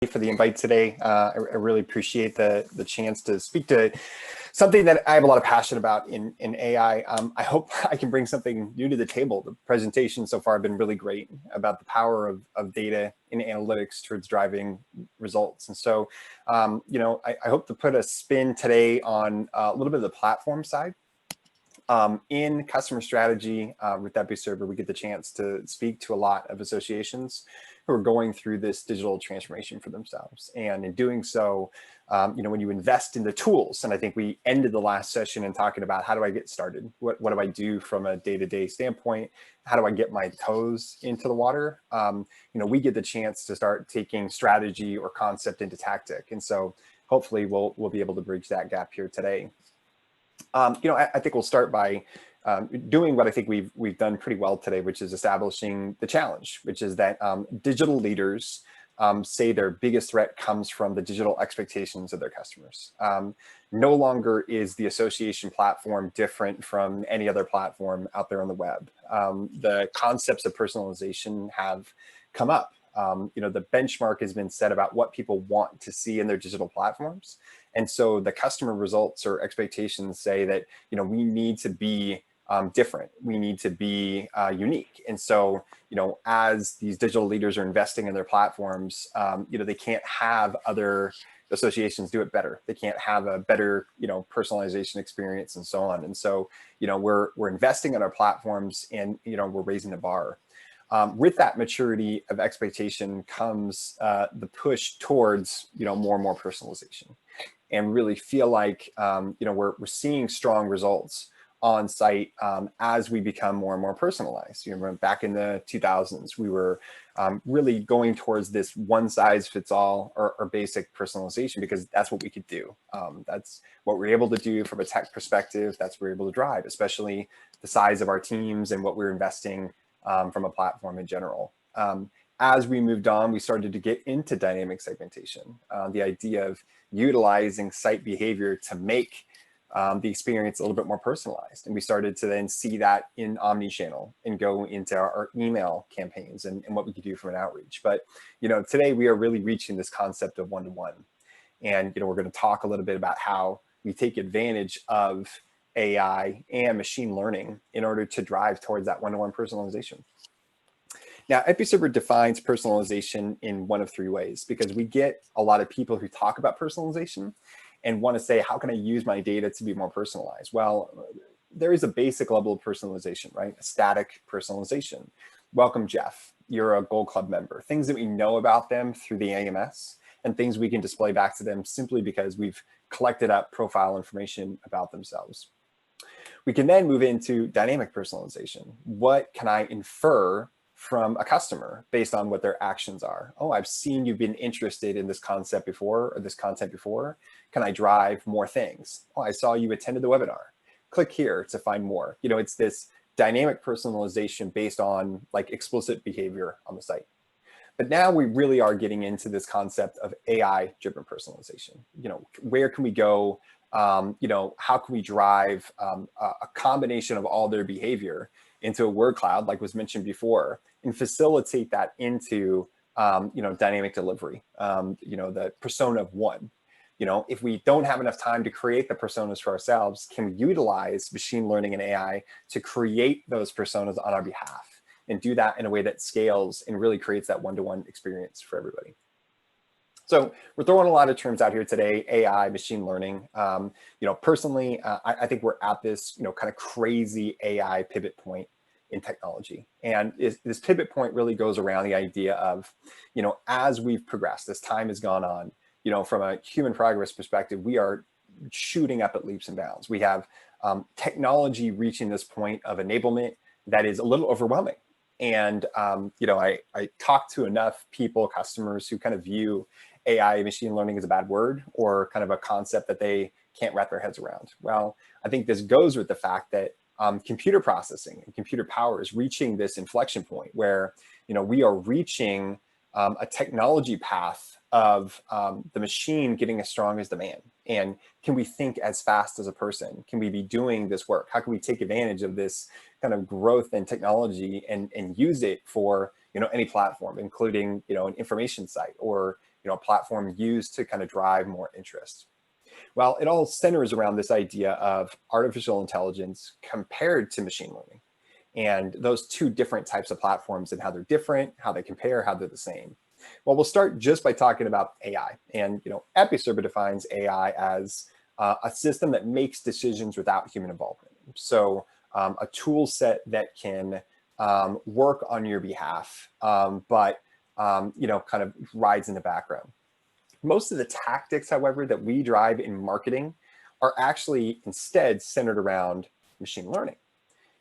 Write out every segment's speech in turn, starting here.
for the invite today. I really appreciate the chance to speak to something that I have a lot of passion about in AI. I hope I can bring something new to the table. The presentations so far have been really great about the power of data in analytics towards driving results. And so, I hope to put a spin today on a little bit of the platform side. In customer strategy with Episerver, we get the chance to speak to a lot of associations who are going through this digital transformation for themselves. And in doing so, when you invest in the tools, and I think we ended the last session in talking about how do I get started? What do I do from a day-to-day standpoint? How do I get my toes into the water? We get the chance to start taking strategy or concept into tactic. And so hopefully we'll be able to bridge that gap here today. I think we'll start by doing what I think we've done pretty well today, which is establishing the challenge, which is that digital leaders say their biggest threat comes from the digital expectations of their customers. No longer is the association platform different from any other platform out there on the web. The concepts of personalization have come up. The benchmark has been set about what people want to see in their digital platforms. And so the customer results or expectations say that, we need to be different. We need to be unique. And so, as these digital leaders are investing in their platforms, they can't have other associations do it better. They can't have a better, personalization experience and so on. And so, we're investing in our platforms and, we're raising the bar. With that maturity of expectation comes the push towards, more and more personalization, and really feel like, we're seeing strong results on site as we become more and more personalized. Back in the 2000s, we were really going towards this one size fits all or basic personalization because that's what we could do. That's what we're able to do from a tech perspective. That's what we're able to drive, especially the size of our teams and what we're investing from a platform in general. As we moved on, we started to get into dynamic segmentation, the idea of utilizing site behavior to make the experience a little bit more personalized. And we started to then see that in omni-channel and go into our email campaigns and what we could do from an outreach. But, today we are really reaching this concept of one-to-one. And, we're going to talk a little bit about how we take advantage of AI and machine learning in order to drive towards that one-to-one personalization. Now, Episerver defines personalization in one of three ways, because we get a lot of people who talk about personalization and want to say, how can I use my data to be more personalized? Well, there is a basic level of personalization, right? A static personalization. Welcome, Jeff. You're a Gold Club member. Things that we know about them through the AMS and things we can display back to them simply because we've collected up profile information about themselves. We can then move into dynamic personalization. What can I infer from a customer based on what their actions are? Oh, I've seen you've been interested in this concept before or this content before. Can I drive more things? Oh, I saw you attended the webinar. Click here to find more. It's this dynamic personalization based on like explicit behavior on the site. But now we really are getting into this concept of AI-driven personalization. Where can we go? How can we drive a combination of all their behavior into a word cloud, like was mentioned before, and facilitate that into, dynamic delivery, the persona of one. If we don't have enough time to create the personas for ourselves, can we utilize machine learning and AI to create those personas on our behalf and do that in a way that scales and really creates that one-to-one experience for everybody? So we're throwing a lot of terms out here today: AI, machine learning. Personally, I think we're at this, kind of crazy AI pivot point in technology. And this pivot point really goes around the idea of, as we've progressed, as time has gone on, from a human progress perspective, we are shooting up at leaps and bounds. We have technology reaching this point of enablement that is a little overwhelming. And, I talk to enough people, customers who kind of view AI machine learning is a bad word or kind of a concept that they can't wrap their heads around. Well, I think this goes with the fact that computer processing and computer power is reaching this inflection point where, we are reaching a technology path of the machine getting as strong as the man. And can we think as fast as a person? Can we be doing this work? How can we take advantage of this kind of growth in technology and use it for, any platform, including, an information site or, a platform used to kind of drive more interest? Well, it all centers around this idea of artificial intelligence compared to machine learning, and those two different types of platforms and how they're different, how they compare, how they're the same. Well, we'll start just by talking about AI. And Episerver defines AI as a system that makes decisions without human involvement. So a tool set that can work on your behalf, but kind of rides in the background. Most of the tactics, however, that we drive in marketing are actually instead centered around machine learning.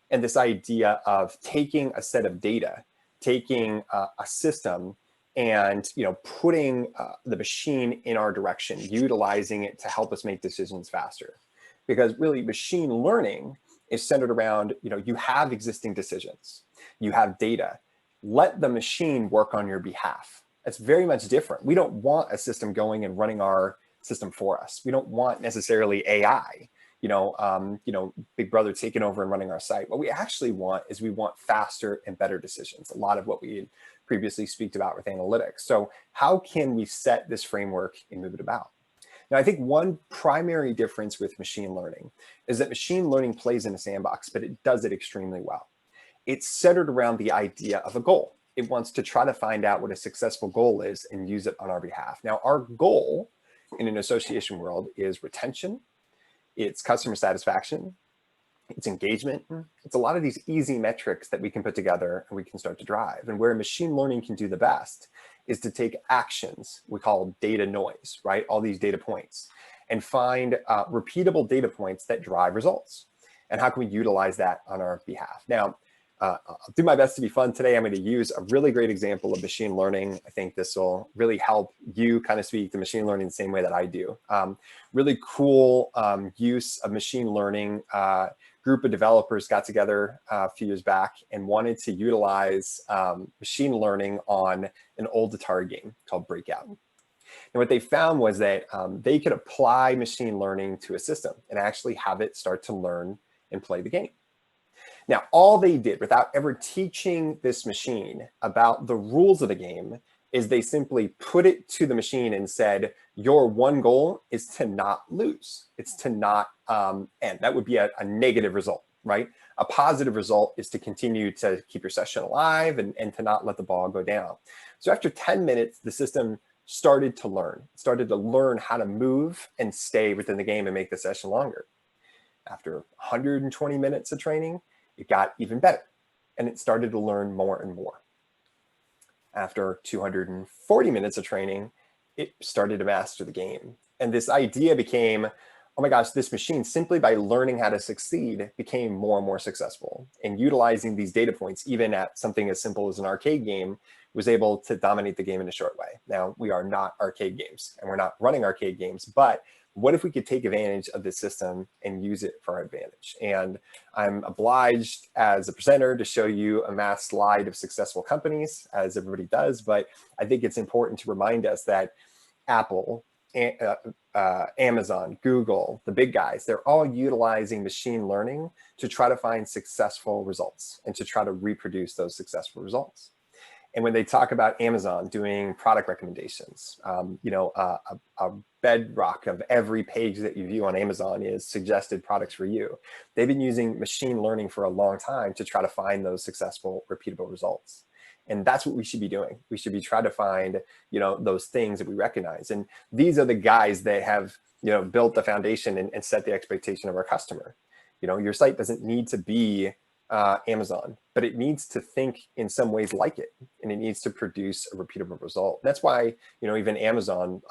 And this idea of taking a set of data, taking a system, and putting the machine in our direction, utilizing it to help us make decisions faster. Because really, machine learning is centered around you have existing decisions, you have data. Let the machine work on your behalf. That's very much different. We don't want a system going and running our system for us. We don't want necessarily AI. Big Brother taking over and running our site. What we actually want is we want faster and better decisions. A lot of what we had previously speak about with analytics. So how can we set this framework and move it about? Now, I think one primary difference with machine learning is that machine learning plays in a sandbox, but it does it extremely well. It's centered around the idea of a goal. It wants to try to find out what a successful goal is and use it on our behalf. Now, our goal in an association world is retention, it's customer satisfaction, it's engagement. It's a lot of these easy metrics that we can put together and we can start to drive. And where machine learning can do the best is to take actions we call data noise, right? All these data points, and find repeatable data points that drive results. And how can we utilize that on our behalf? Now, I'll do my best to be fun today. I'm going to use a really great example of machine learning. I think this will really help you kind of speak to machine learning the same way that I do. Really cool use of machine learning. Group of developers got together a few years back and wanted to utilize machine learning on an old Atari game called Breakout. And what they found was that they could apply machine learning to a system and actually have it start to learn and play the game. Now, all they did without ever teaching this machine about the rules of the game is they simply put it to the machine and said, your one goal is to not lose. It's to not end. That would be a negative result, right? A positive result is to continue to keep your session alive and to not let the ball go down. So after 10 minutes, the system started to learn how to move and stay within the game and make the session longer. After 120 minutes of training, it got even better, and it started to learn more and more. After 240 minutes of training, it started to master the game. And this idea became, oh my gosh, this machine, simply by learning how to succeed, became more and more successful. And utilizing these data points, even at something as simple as an arcade game, was able to dominate the game in a short way. Now, we are not arcade games, and we're not running arcade games, but what if we could take advantage of this system and use it for our advantage? And I'm obliged as a presenter to show you a mass slide of successful companies, as everybody does, but I think it's important to remind us that Apple, Amazon, Google, the big guys, they're all utilizing machine learning to try to find successful results and to try to reproduce those successful results. And when they talk about Amazon doing product recommendations, a bedrock of every page that you view on Amazon is suggested products for you. They've been using machine learning for a long time to try to find those successful, repeatable results. And that's what we should be doing. We should be trying to find, those things that we recognize. And these are the guys that have, built the foundation and set the expectation of our customer. Your site doesn't need to be Amazon, but it needs to think in some ways like it, and it needs to produce a repeatable result. That's why, even Amazon,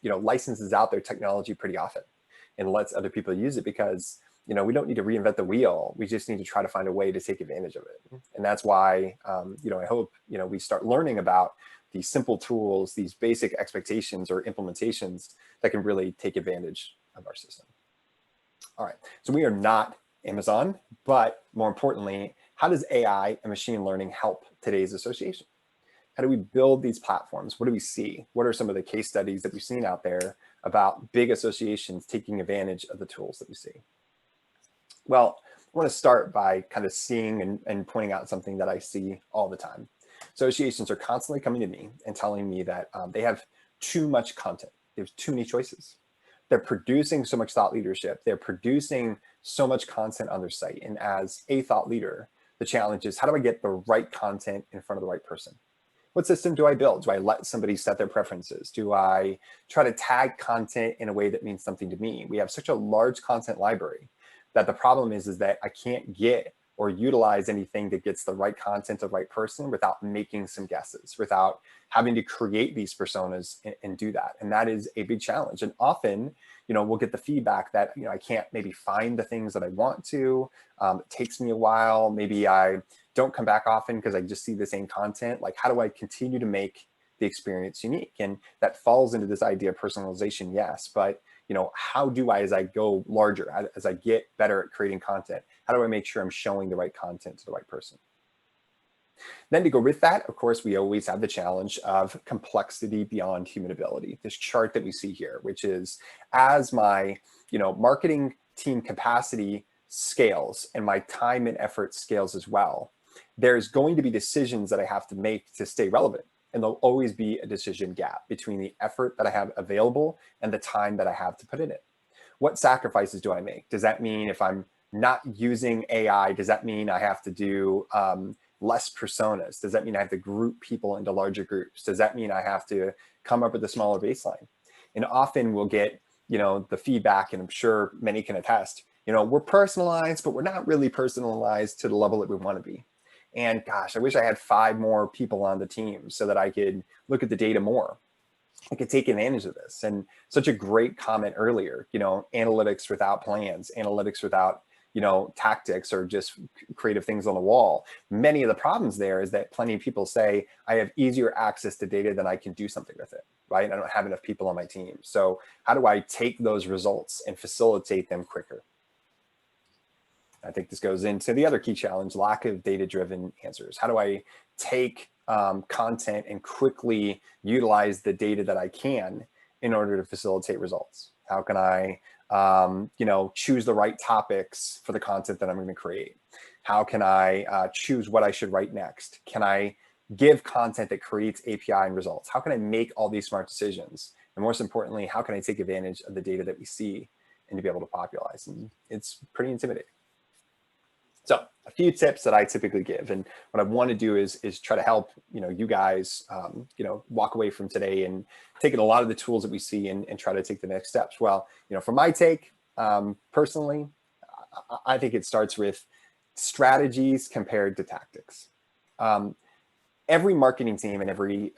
licenses out their technology pretty often and lets other people use it, because, we don't need to reinvent the wheel. We just need to try to find a way to take advantage of it. And that's why, I hope, we start learning about these simple tools, these basic expectations or implementations that can really take advantage of our system. All right, so we are not Amazon, but more importantly, how does AI and machine learning help today's association? How do we build these platforms? What do we see? What are some of the case studies that we've seen out there about big associations taking advantage of the tools that we see? Well, I want to start by kind of seeing and pointing out something that I see all the time. Associations are constantly coming to me and telling me that they have too much content. There's too many choices. They're producing so much thought leadership. They're producing so much content on their site. And as a thought leader, the challenge is, how do I get the right content in front of the right person? What system do I build? Do I let somebody set their preferences? Do I try to tag content in a way that means something to me? We have such a large content library that the problem is that I can't get or utilize anything that gets the right content to the right person without making some guesses, without having to create these personas and do that. And that is a big challenge. And often, we'll get the feedback that, I can't maybe find the things that I want to. It takes me a while. Maybe I don't come back often because I just see the same content. Like, how do I continue to make the experience unique? And that falls into this idea of personalization, yes, but how do I, as I go larger, as I get better at creating content, how do I make sure I'm showing the right content to the right person? Then to go with that, of course, we always have the challenge of complexity beyond human ability. This chart that we see here, which is as my marketing team capacity scales and my time and effort scales as well, there's going to be decisions that I have to make to stay relevant. And there'll always be a decision gap between the effort that I have available and the time that I have to put in it. What sacrifices do I make? Does that mean if I'm not using AI, does that mean I have to do less personas? Does that mean I have to group people into larger groups? Does that mean I have to come up with a smaller baseline? And often we'll get, the feedback, and I'm sure many can attest, we're personalized, but we're not really personalized to the level that we want to be. And gosh, I wish I had 5 more people on the team so that I could look at the data more. I could take advantage of this. And such a great comment earlier, analytics without plans, analytics without, tactics, or just creative things on the wall. Many of the problems there is that plenty of people say, I have easier access to data than I can do something with it, right? I don't have enough people on my team. So how do I take those results and facilitate them quicker? I think this goes into the other key challenge, lack of data-driven answers. How do I take content and quickly utilize the data that I can in order to facilitate results? How can I, choose the right topics for the content that I'm going to create? How can I choose what I should write next? Can I give content that creates API and results? How can I make all these smart decisions? And most importantly, how can I take advantage of the data that we see and to be able to popularize? And it's pretty intimidating. So a few tips that I typically give, and what I want to do is try to help you guys walk away from today and taking a lot of the tools that we see and try to take the next steps. Well, from my take, personally, I think it starts with strategies compared to tactics. Every marketing team and every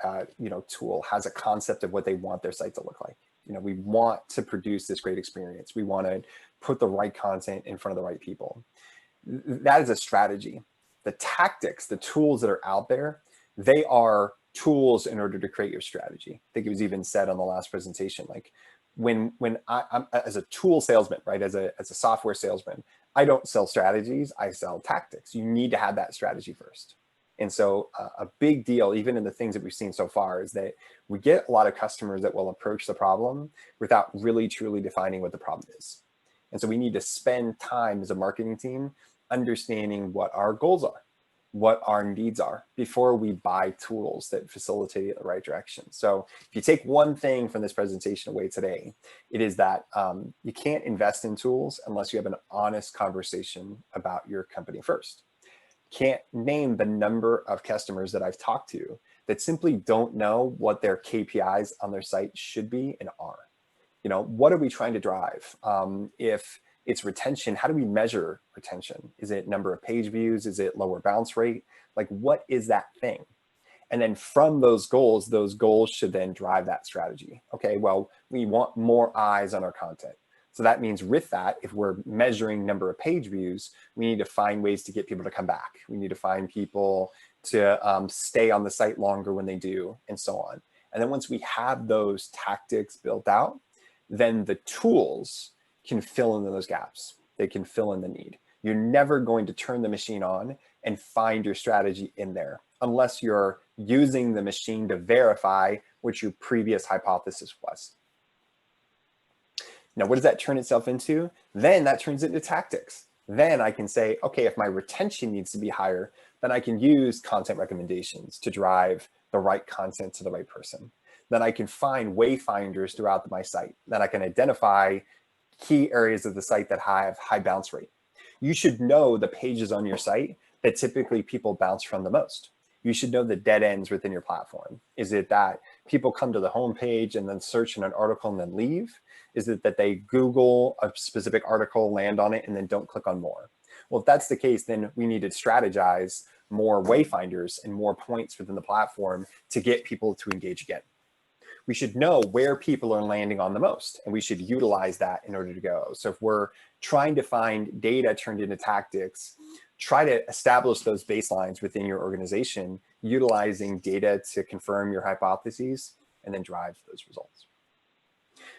tool has a concept of what they want their site to look like. We want to produce this great experience. We want to put the right content in front of the right people. That is a strategy. The tactics, the tools that are out there, they are tools in order to create your strategy. I think it was even said on the last presentation, like when I'm as a tool salesman, right? As a software salesman, I don't sell strategies, I sell tactics. You need to have that strategy first. And so a big deal, even in the things that we've seen so far, is that we get a lot of customers that will approach the problem without really truly defining what the problem is. And so we need to spend time as a marketing team understanding what our goals are, what our needs are, before we buy tools that facilitate it in the right direction. So if you take one thing from this presentation away today, it is that you can't invest in tools unless you have an honest conversation about your company first. Can't name the number of customers that I've talked to that simply don't know what their KPIs on their site should be and are. What are we trying to drive? If it's retention, how do we measure retention? Is it number of page views? Is it lower bounce rate? Like, what is that thing? And then from those goals should then drive that strategy. Okay, well, we want more eyes on our content. So that means with that, if we're measuring number of page views, we need to find ways to get people to come back. We need to find people to stay on the site longer when they do, and so on. And then once we have those tactics built out, then the tools can fill in those gaps. They can fill in the need. You're never going to turn the machine on and find your strategy in there unless you're using the machine to verify what your previous hypothesis was. Now, what does that turn itself into? Then that turns into tactics. Then I can say, okay, if my retention needs to be higher, then I can use content recommendations to drive the right content to the right person. then I can find wayfinders throughout my site. Then I can identify key areas of the site that have high bounce rate. You should know the pages on your site that typically people bounce from the most. You should know the dead ends within your platform. Is it that people come to the homepage and then search in an article and then leave? Is it that they Google a specific article, land on it, and then don't click on more? Well, if that's the case, then we need to strategize more wayfinders and more points within the platform to get people to engage again. We should know where people are landing on the most, and we should utilize that in order to go. So if we're trying to find data turned into tactics, try to establish those baselines within your organization, utilizing data to confirm your hypotheses and then drive those results.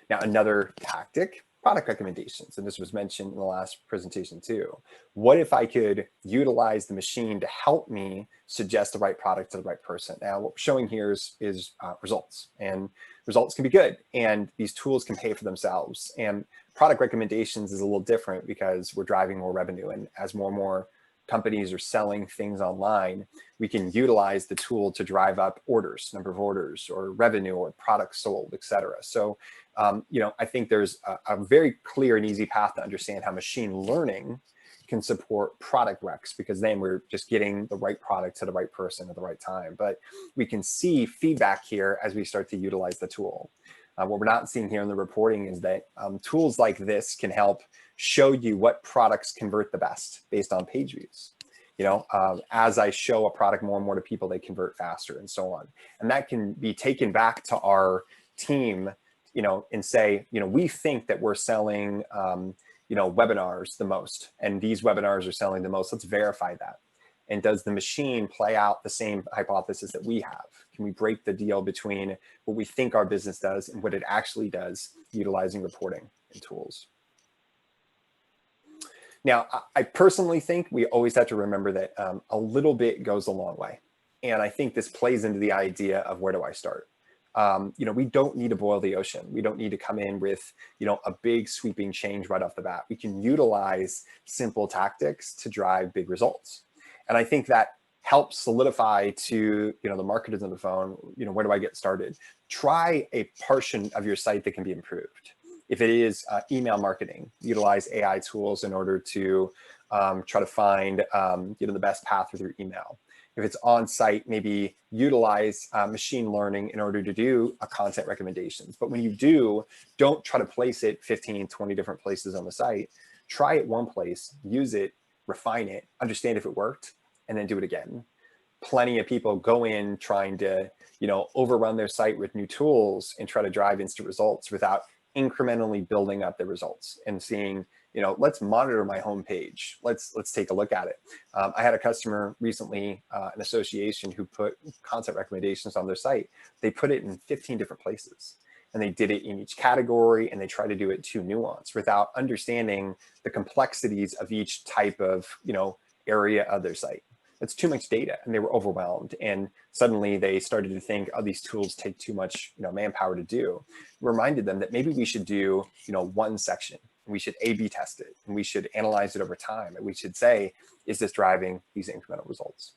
Now, another tactic, product recommendations, and this was mentioned in the last presentation too. What if I could utilize the machine to help me suggest the right product to the right person? Now, what we're showing here is results, and results can be good, and these tools can pay for themselves. And product recommendations is a little different because we're driving more revenue, and as more and more companies are selling things online, we can utilize the tool to drive up orders, number of orders, or revenue, or products sold, et cetera. So, I think there's a very clear and easy path to understand how machine learning can support product recs, because then we're just getting the right product to the right person at the right time. But we can see feedback here as we start to utilize the tool. What we're not seeing here in the reporting is that tools like this can help show you what products convert the best based on page views. As I show a product more and more to people, they convert faster and so on. And that can be taken back to our team, and say, we think that we're selling, webinars the most, and these webinars are selling the most. Let's verify that. And does the machine play out the same hypothesis that we have? Can we break the deal between what we think our business does and what it actually does, utilizing reporting and tools? Now, I personally think we always have to remember that a little bit goes a long way. And I think this plays into the idea of where do I start? We don't need to boil the ocean. We don't need to come in with, a big sweeping change right off the bat. We can utilize simple tactics to drive big results. And I think that helps solidify to, the marketers on the phone, where do I get started? Try a portion of your site that can be improved. If it is email marketing, utilize AI tools in order to try to find, the best path with your email. If it's on site, maybe utilize machine learning in order to do content recommendations. But when you do, don't try to place it 15, 20 different places on the site. Try it one place, use it, refine it, understand if it worked, and then do it again. Plenty of people go in trying to, overrun their site with new tools and try to drive instant results without incrementally building up the results and seeing, let's monitor my homepage. Let's take a look at it. I had a customer recently, an association, who put content recommendations on their site. They put it in 15 different places, and they did it in each category, and they try to do it too nuanced without understanding the complexities of each type of, area of their site. It's too much data, and they were overwhelmed. And suddenly they started to think, oh, these tools take too much, manpower to do. We reminded them that maybe we should do, one section. We should A/B test it, and we should analyze it over time. And we should say, is this driving these incremental results?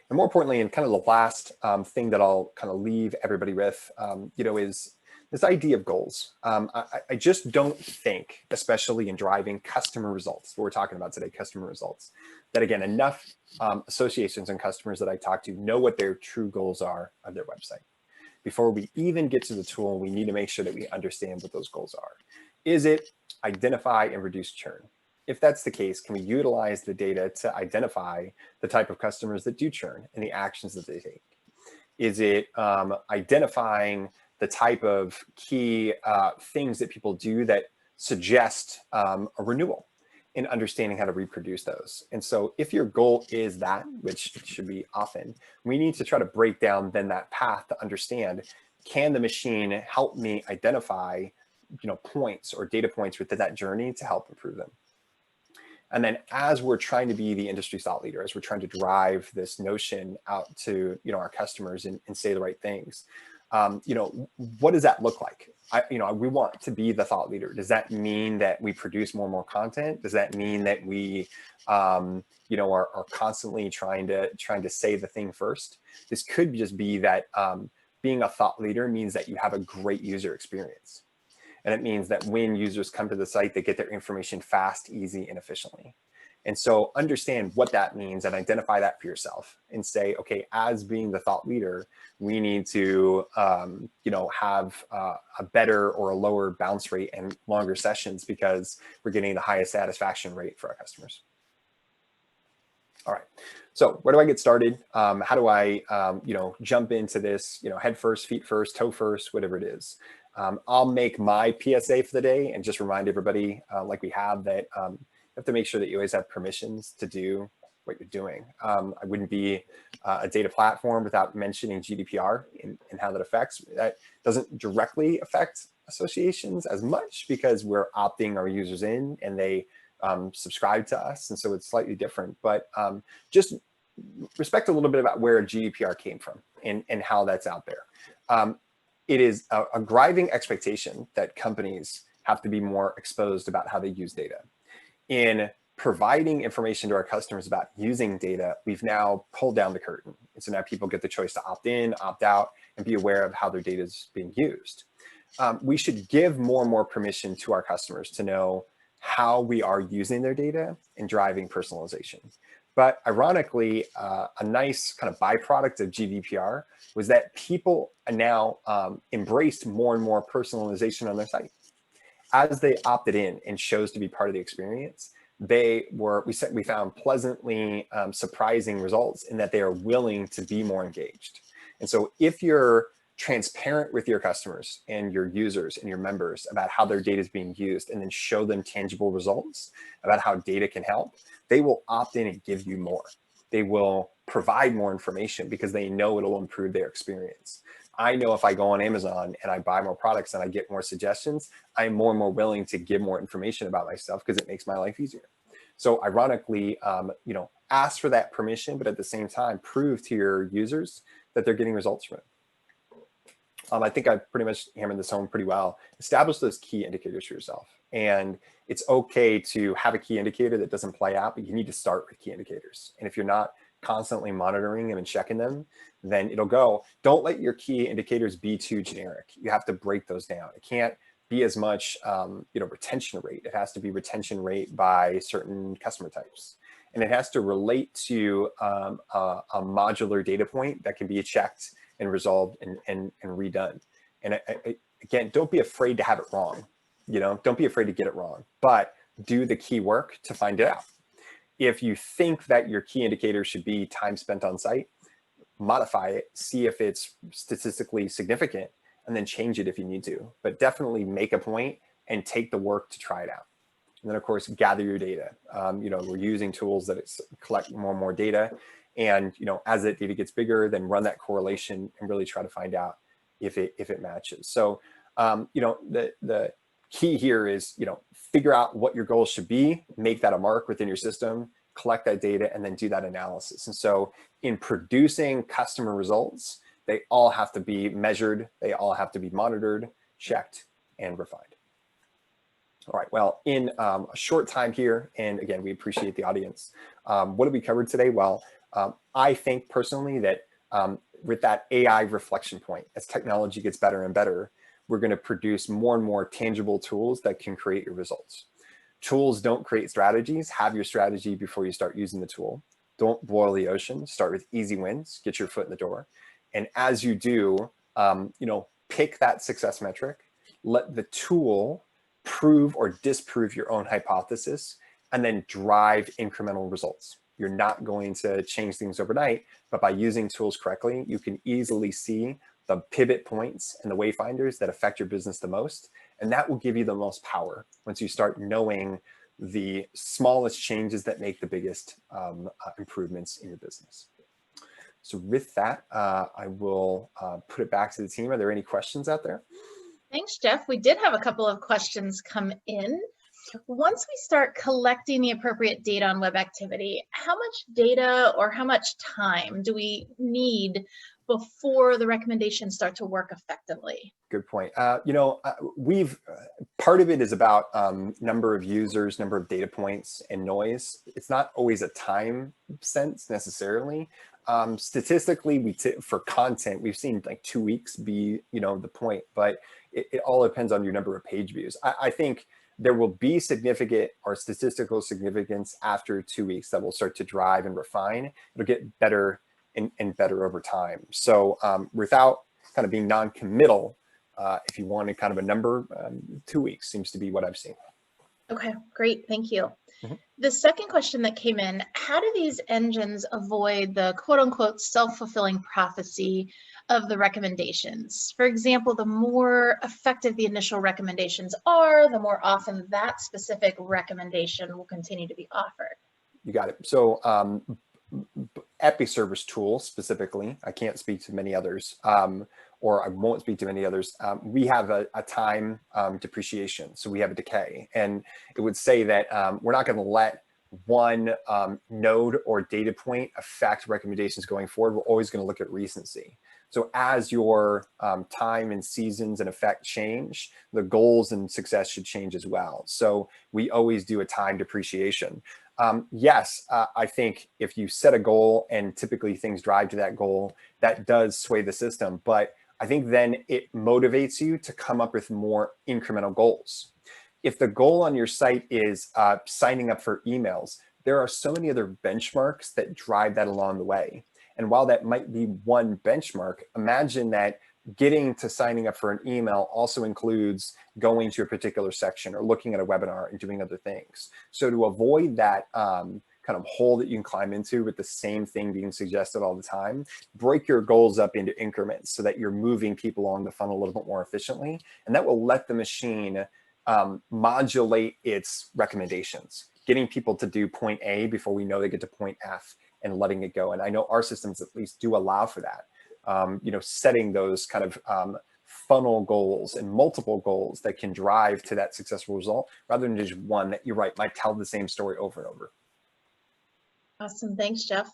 And more importantly, and kind of the last thing that I'll kind of leave everybody with, is this idea of goals. I just don't think, especially in driving customer results, what we're talking about today, customer results, that again, enough associations and customers that I talk to know what their true goals are of their website. Before we even get to the tool, we need to make sure that we understand what those goals are. Is it identify and reduce churn? If that's the case, can we utilize the data to identify the type of customers that do churn and the actions that they take? Is it identifying the type of key things that people do that suggest a renewal, and understanding how to reproduce those? And so if your goal is that, which it should be often, we need to try to break down then that path to understand, can the machine help me identify points or data points within that journey to help improve them? And then as we're trying to be the industry thought leader, as we're trying to drive this notion out to our customers and say the right things, what does that look like? We want to be the thought leader. Does that mean that we produce more and more content? Does that mean that we, are constantly trying to say the thing first? This could just be that being a thought leader means that you have a great user experience. And it means that when users come to the site, they get their information fast, easy, and efficiently. And so understand what that means and identify that for yourself and say, okay, as being the thought leader, we need to have a better or a lower bounce rate and longer sessions because we're getting the highest satisfaction rate for our customers. All right, so where do I get started? How do I jump into this, head first, feet first, toe first, whatever it is. I'll make my PSA for the day and just remind everybody like we have that you have to make sure that you always have permissions to do what you're doing. I wouldn't be a data platform without mentioning GDPR and how that affects. That doesn't directly affect associations as much because we're opting our users in and they subscribe to us. And so it's slightly different, but just respect a little bit about where GDPR came from and how that's out there. It is a driving expectation that companies have to be more exposed about how they use data. In providing information to our customers about using data, we've now pulled down the curtain. And so now people get the choice to opt in, opt out, and be aware of how their data is being used. We should give more and more permission to our customers to know how we are using their data and driving personalization. But ironically, a nice kind of byproduct of GDPR was that people now embraced more and more personalization on their site. As they opted in and chose to be part of the experience, we found pleasantly surprising results in that they are willing to be more engaged. And so if you're transparent with your customers and your users and your members about how their data is being used and then show them tangible results about how data can help, they will opt in and give you more. They will provide more information because they know it'll improve their experience. I know if I go on Amazon and I buy more products and I get more suggestions, I'm more and more willing to give more information about myself because it makes my life easier. So ironically, ask for that permission, but at the same time, prove to your users that they're getting results from it. I think I've pretty much hammered this home pretty well. Establish those key indicators for yourself. And it's okay to have a key indicator that doesn't play out, but you need to start with key indicators. And if you're not constantly monitoring them and checking them, then it'll go. Don't let your key indicators be too generic. You have to break those down. It can't be as much retention rate. It has to be retention rate by certain customer types. And it has to relate to a modular data point that can be checked and resolved and redone. And again, don't be afraid to have it wrong. Don't be afraid to get it wrong, but do the key work to find it out. If you think that your key indicator should be time spent on site, modify it, see if it's statistically significant, and then change it if you need to. But definitely make a point and take the work to try it out. And then, of course, gather your data. We're using tools that collect more and more data. And as that data gets bigger, then run that correlation and really try to find out if it matches. So the key here is figure out what your goals should be, make that a mark within your system, collect that data, and then do that analysis. And so in producing customer results, they all have to be measured, they all have to be monitored, checked, and refined. All right, well, in a short time here, and again, we appreciate the audience. What have we covered today? Well, I think personally that with that AI reflection point, as technology gets better and better, we're going to produce more and more tangible tools that can create your results. Tools don't create strategies. Have your strategy before you start using the tool. Don't boil the ocean. Start with easy wins. Get your foot in the door. And as you do, pick that success metric. Let the tool prove or disprove your own hypothesis, and then drive incremental results. You're not going to change things overnight, but by using tools correctly, you can easily see the pivot points and the wayfinders that affect your business the most. And that will give you the most power once you start knowing the smallest changes that make the biggest improvements in your business. So with that, I will put it back to the team. Are there any questions out there? Thanks, Jeff. We did have a couple of questions come in. Once we start collecting the appropriate data on web activity, how much data or how much time do we need before the recommendations start to work effectively? Good point. Part of it is about number of users, number of data points, and noise. It's not always a time sense necessarily. Statistically, for content, we've seen like 2 weeks be, the point, but it all depends on your number of page views. I think there will be significant or statistical significance after 2 weeks that will start to drive and refine. It'll get better and better over time. So without kind of being non-committal, if you wanted kind of a number, 2 weeks seems to be what I've seen. Okay, great, thank you. Mhm. The second question that came in, how do these engines avoid the quote unquote self-fulfilling prophecy of the recommendations? For example, the more effective the initial recommendations are, the more often that specific recommendation will continue to be offered. You got it. So Episerver's tool specifically, I can't speak to many others, or I won't speak to many others. We have a time depreciation, so we have a decay, and it would say that we're not going to let one node or data point affect recommendations going forward. We're always going to look at recency. So as your time and seasons and effect change, the goals and success should change as well. So we always do a time depreciation. Yes, I think if you set a goal and typically things drive to that goal, that does sway the system. But I think then it motivates you to come up with more incremental goals. If the goal on your site is signing up for emails, there are so many other benchmarks that drive that along the way. And while that might be one benchmark, imagine that getting to signing up for an email also includes going to a particular section or looking at a webinar and doing other things. So to avoid that kind of hole that you can climb into with the same thing being suggested all the time, break your goals up into increments so that you're moving people along the funnel a little bit more efficiently. And that will let the machine modulate its recommendations, getting people to do point A before we know they get to point F and letting it go. And I know our systems at least do allow for that. Setting those kind of funnel goals and multiple goals that can drive to that successful result rather than just one that, you're right, might tell the same story over and over. Awesome, thanks, Jeff.